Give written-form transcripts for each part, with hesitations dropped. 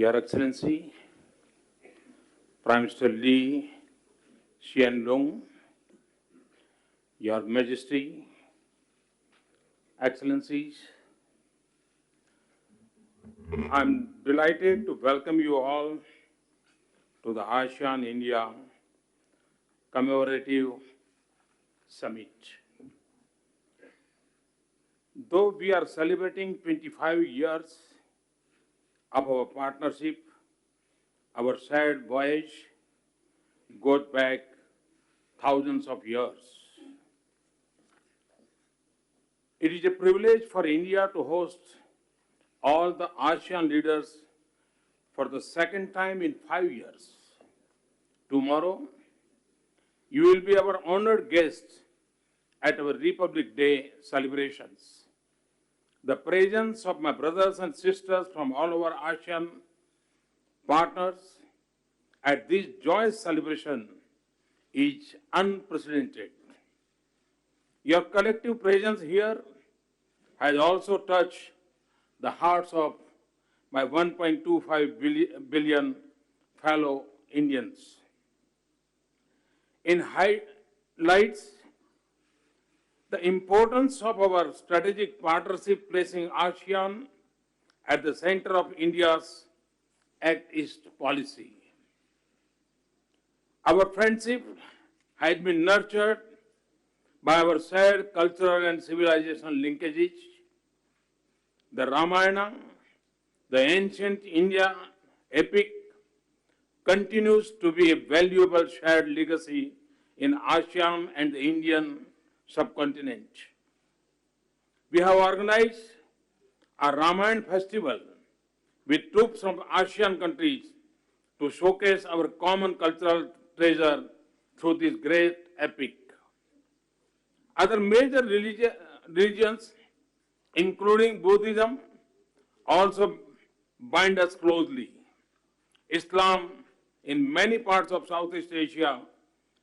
Your Excellency, Prime Minister Lee Hsien Loong, Your Majesty, Excellencies, I'm delighted to welcome you all to the ASEAN-India Commemorative Summit. Though we are celebrating 25 years of our partnership, our shared voyage goes back thousands of years. It is a privilege for India to host all the ASEAN leaders for the second time in 5 years. Tomorrow, you will be our honored guests at our Republic Day celebrations. The presence of my brothers and sisters from all over ASEAN partners at this joyous celebration is unprecedented. Your collective presence here has also touched the hearts of my 1.25 billion fellow Indians. In highlights the importance of our strategic partnership, placing ASEAN at the center of India's Act East policy. Our friendship has been nurtured by our shared cultural and civilization linkages. The Ramayana, the ancient India epic, continues to be a valuable shared legacy in ASEAN and the Indian subcontinent. We have organized a Ramayana festival with troops from ASEAN countries to showcase our common cultural treasure through this great epic. Other major religions, including Buddhism, also bind us closely. Islam, in many parts of Southeast Asia,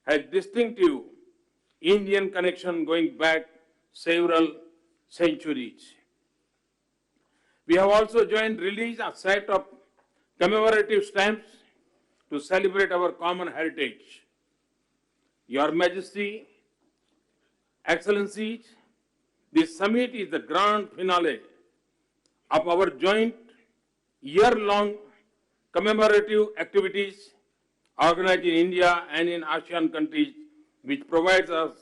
has distinctive Indian connection going back several centuries. We have also joined release a set of commemorative stamps to celebrate our common heritage. Your Majesty, Excellencies, this summit is the grand finale of our joint year-long commemorative activities organized in India and in ASEAN countries, which provides us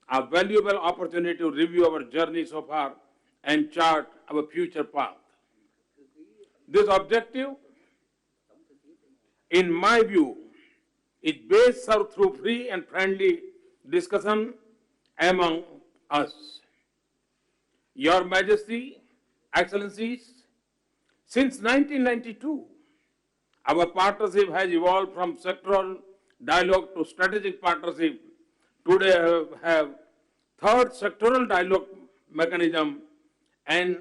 a valuable opportunity to review our journey so far and chart our future path. This objective, in my view, is best served through free and friendly discussion among us. Your Majesty, Excellencies, since 1992, our partnership has evolved from sectoral dialogue to strategic partnership. Today we have third sectoral dialogue mechanism and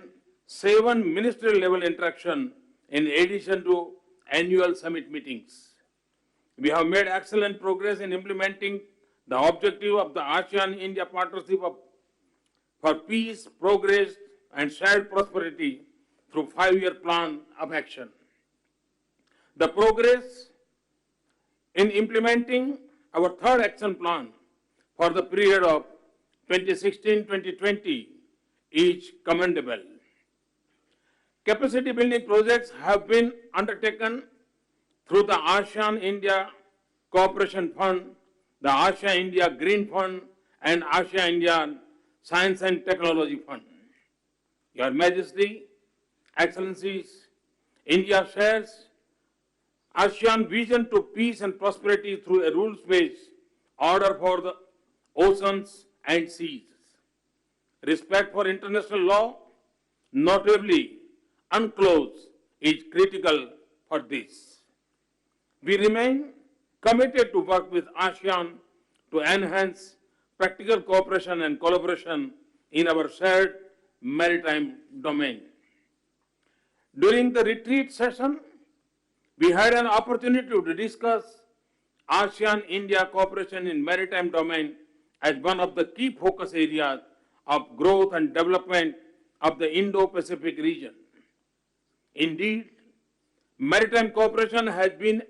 7 ministerial level interaction in addition to annual summit meetings. We have made excellent progress in implementing the objective of the ASEAN-India partnership for peace, progress and shared prosperity through 5-year plan of action. The progress in implementing our third action plan for the period of 2016-2020 is commendable. Capacity building projects have been undertaken through the ASEAN-India Cooperation Fund, the ASEAN-India Green Fund and ASEAN-India Science and Technology Fund. Your Majesty, Excellencies, India shares ASEAN vision to peace and prosperity through a rules-based order for the oceans and seas. Respect for international law, notably UNCLOS, is critical for this. We remain committed to work with ASEAN to enhance practical cooperation and collaboration in our shared maritime domain. During the retreat session, we had an opportunity to discuss ASEAN-India cooperation in maritime domain as one of the key focus areas of growth and development of the Indo-Pacific region. Indeed, Maritime cooperation has been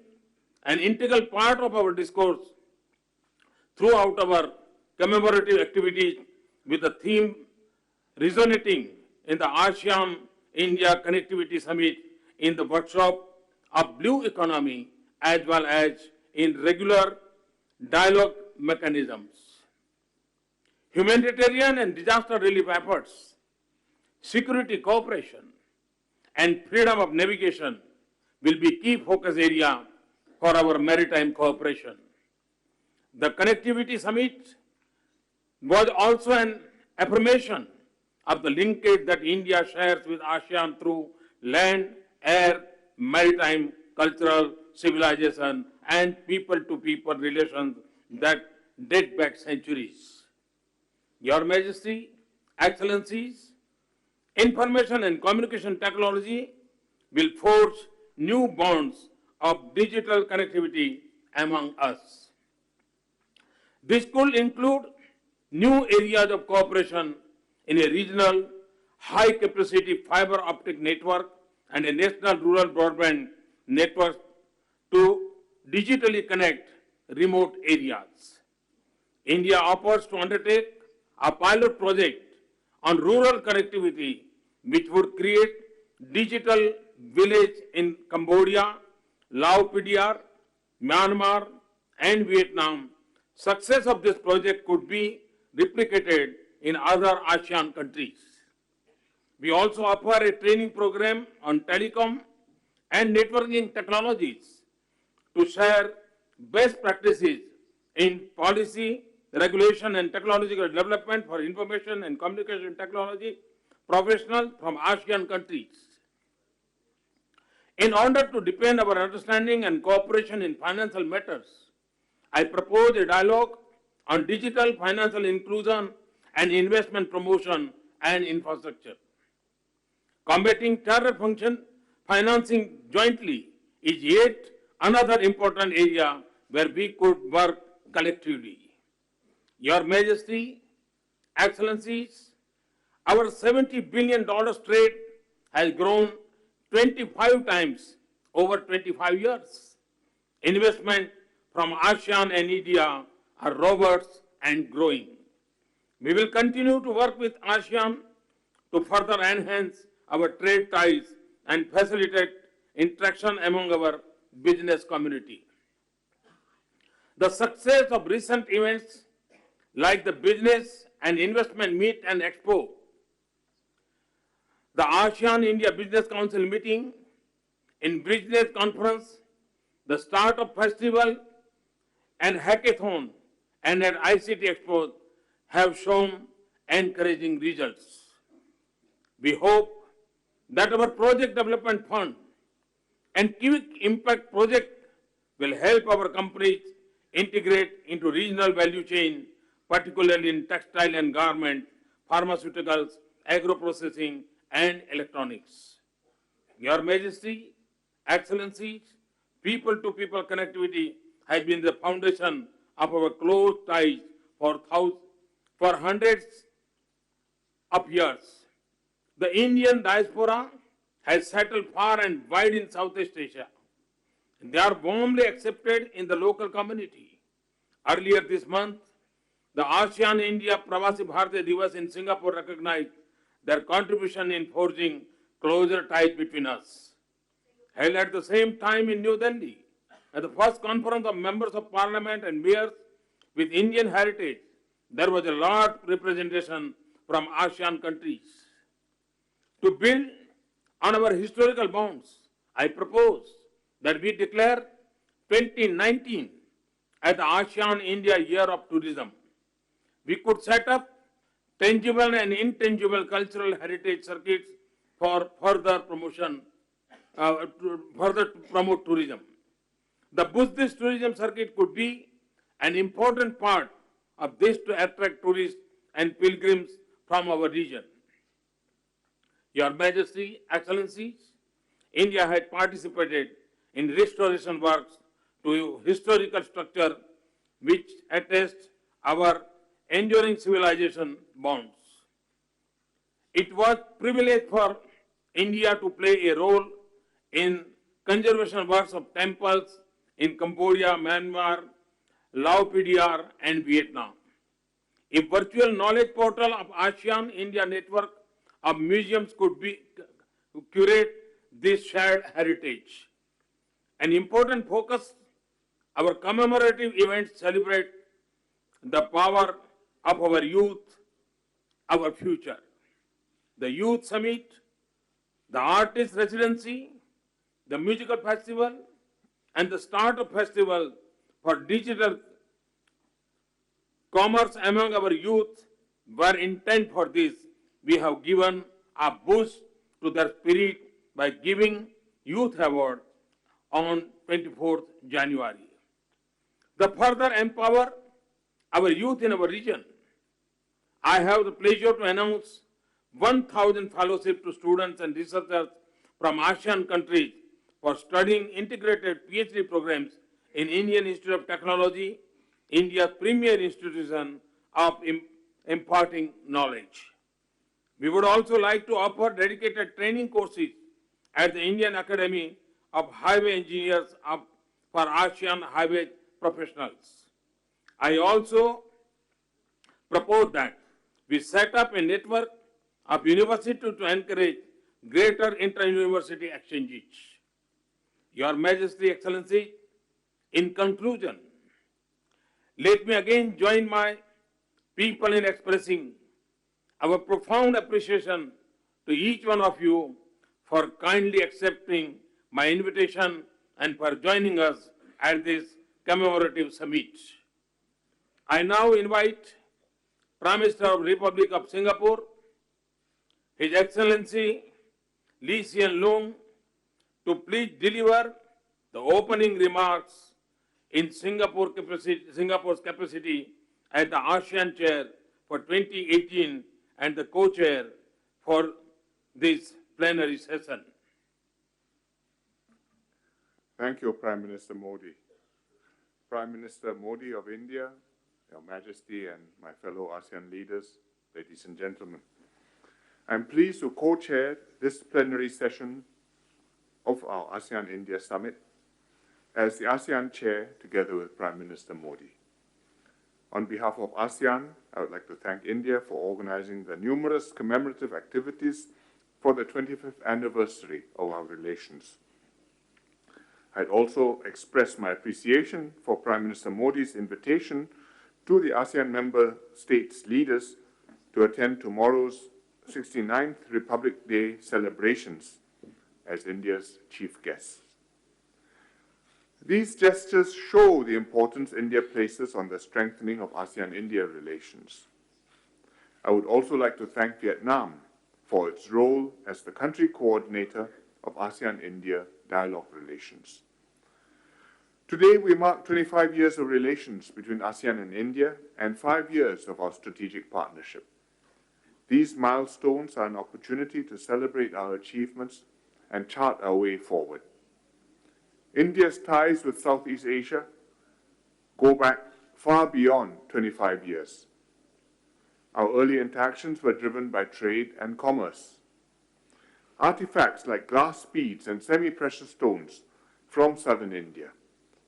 an integral part of our discourse throughout our commemorative activities, with the theme resonating in the ASEAN India Connectivity Summit, in the workshop of Blue Economy, as well as in regular dialogue mechanisms. Humanitarian and disaster relief efforts, security cooperation, and freedom of navigation will be key focus area for our maritime cooperation. The Connectivity Summit was also an affirmation of the linkage that India shares with ASEAN through land, air, maritime, cultural, civilization, and people-to-people relations that date back centuries. Your Majesty, Excellencies, information and communication technology will forge new bonds of digital connectivity among us. This could include new areas of cooperation in a regional high-capacity fiber optic network and a national rural broadband network to digitally connect remote areas. India offers to undertake a pilot project on rural connectivity, which would create digital village in Cambodia, Laos, Myanmar, and Vietnam. Success of this project could be replicated in other ASEAN countries. We also offer a training program on telecom and networking technologies to share best practices in policy, regulation, and technological development for information and communication technology professionals from ASEAN countries. In order to deepen our understanding and cooperation in financial matters, I propose a dialogue on digital financial inclusion and investment promotion and infrastructure. Combating terror financing jointly is yet another important area where we could work collectively. Your Majesty, Excellencies, our $70 billion trade has grown 25 times over 25 years. Investment from ASEAN and India are robust and growing. We will continue to work with ASEAN to further enhance our trade ties and facilitate interaction among our business community. The success of recent events like the Business and Investment Meet and Expo, the ASEAN-India Business Council meeting, in Business Conference, the Startup Festival and Hackathon, and at ICT Expo have shown encouraging results. We hope that our Project Development Fund and Quick Impact Project will help our companies integrate into regional value chain, particularly in textile and garment, pharmaceuticals, agro-processing, and electronics. Your Majesty, Excellencies, people-to-people connectivity has been the foundation of our close ties for hundreds of years. The Indian diaspora has settled far and wide in Southeast Asia. They are warmly accepted in the local community. Earlier this month, the ASEAN-India Pravasi Bharatiya Divas in Singapore recognized their contribution in forging closer ties between us. Held at the same time in New Delhi, at the first conference of members of parliament and mayors with Indian heritage, there was a large representation from ASEAN countries. To build on our historical bonds, I propose that we declare 2019 as the ASEAN-India Year of Tourism. We could set up tangible and intangible cultural heritage circuits for further promotion, to promote tourism. The Buddhist tourism circuit could be an important part of this to attract tourists and pilgrims from our region. Your Majesty, Excellencies, India had participated in restoration works to historical structure which attest our enduring civilization bonds. It was a privilege for India to play a role in conservation works of temples in Cambodia, Myanmar, Lao PDR, and Vietnam. A virtual knowledge portal of ASEAN India network of museums could be curate this shared heritage. An important focus, our commemorative events celebrate the power of our youth, our future. The Youth Summit, the Artist Residency, the Musical Festival, and the Startup Festival for Digital Commerce among our youth were intent for this. We have given a boost to their spirit by giving Youth Award on 24th January. To further empower our youth in our region, I have the pleasure to announce 1,000 fellowship to students and researchers from ASEAN countries for studying integrated PhD programs in Indian Institute of Technology, India's premier institution of imparting knowledge. We would also like to offer dedicated training courses at the Indian Academy of Highway Engineers for ASEAN highway professionals. I also propose that we set up a network of universities to encourage greater inter-university exchanges. Your Majesty, Excellency, in conclusion, let me again join my people in expressing our profound appreciation to each one of you for kindly accepting my invitation and for joining us at this commemorative summit. I now invite Prime Minister of the Republic of Singapore, His Excellency Lee Hsien Loong, to please deliver the opening remarks in Singapore's capacity as the ASEAN Chair for 2018 and the co-chair for this plenary session. Thank you, Prime Minister Modi. Prime Minister Modi of India, Your Majesty and my fellow ASEAN leaders, ladies and gentlemen. I'm pleased to co-chair this plenary session of our ASEAN-India Summit as the ASEAN Chair together with Prime Minister Modi. On behalf of ASEAN, I would like to thank India for organizing the numerous commemorative activities for the 25th anniversary of our relations. I'd also express my appreciation for Prime Minister Modi's invitation to the ASEAN member states' leaders to attend tomorrow's 69th Republic Day celebrations as India's chief guest. These gestures show the importance India places on the strengthening of ASEAN-India relations. I would also like to thank Vietnam for its role as the country coordinator of ASEAN-India dialogue relations. Today, we mark 25 years of relations between ASEAN and India and 5 years of our strategic partnership. These milestones are an opportunity to celebrate our achievements and chart our way forward. India's ties with Southeast Asia go back far beyond 25 years. Our early interactions were driven by trade and commerce. Artifacts like glass beads and semi-precious stones from southern India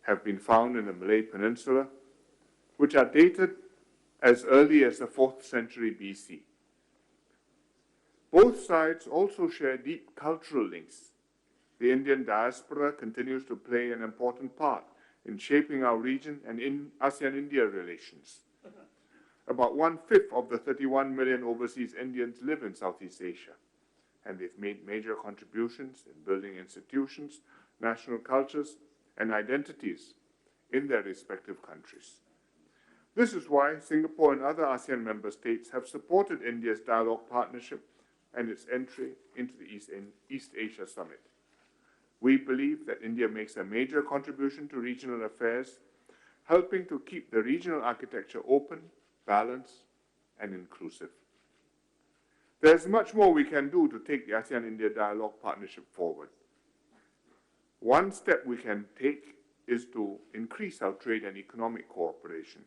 have been found in the Malay Peninsula, which are dated as early as the 4th century BC. Both sides also share deep cultural links. The Indian diaspora continues to play an important part in shaping our region and in ASEAN-India relations. About 1/5 of the 31 million overseas Indians live in Southeast Asia, and they've made major contributions in building institutions, national cultures, and identities in their respective countries. This is why Singapore and other ASEAN member states have supported India's dialogue partnership and its entry into the East Asia Summit. We believe that India makes a major contribution to regional affairs, helping to keep the regional architecture open, balanced, and inclusive. There's much more we can do to take the ASEAN-India dialogue partnership forward. One step we can take is to increase our trade and economic cooperation.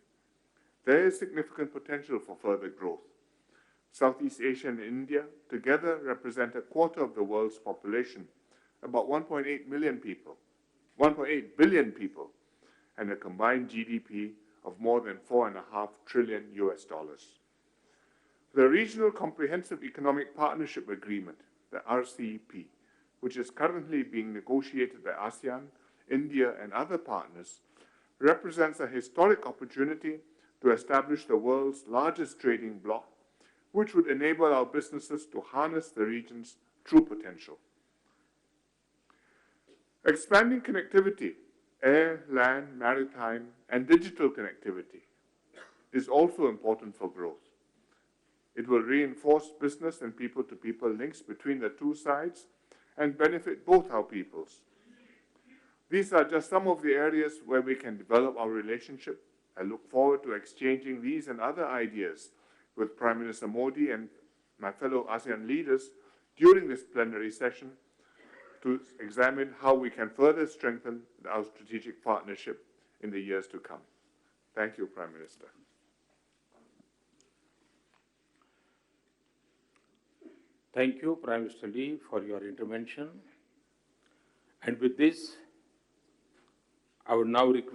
There is significant potential for further growth. Southeast Asia and India together represent 1/4 of the world's population, about 1.8 billion people, and a combined GDP of more than $4.5 trillion US dollars. The Regional Comprehensive Economic Partnership Agreement, the RCEP, which is currently being negotiated by ASEAN, India, and other partners, represents a historic opportunity to establish the world's largest trading bloc, which would enable our businesses to harness the region's true potential. Expanding connectivity, air, land, maritime, and digital connectivity, is also important for growth. It will reinforce business and people-to-people links between the two sides and benefit both our peoples. These are just some of the areas where we can develop our relationship. I look forward to exchanging these and other ideas with Prime Minister Modi and my fellow ASEAN leaders during this plenary session to examine how we can further strengthen our strategic partnership in the years to come. Thank you, Prime Minister. Thank you, Prime Minister Lee, for your intervention. And with this, I would now request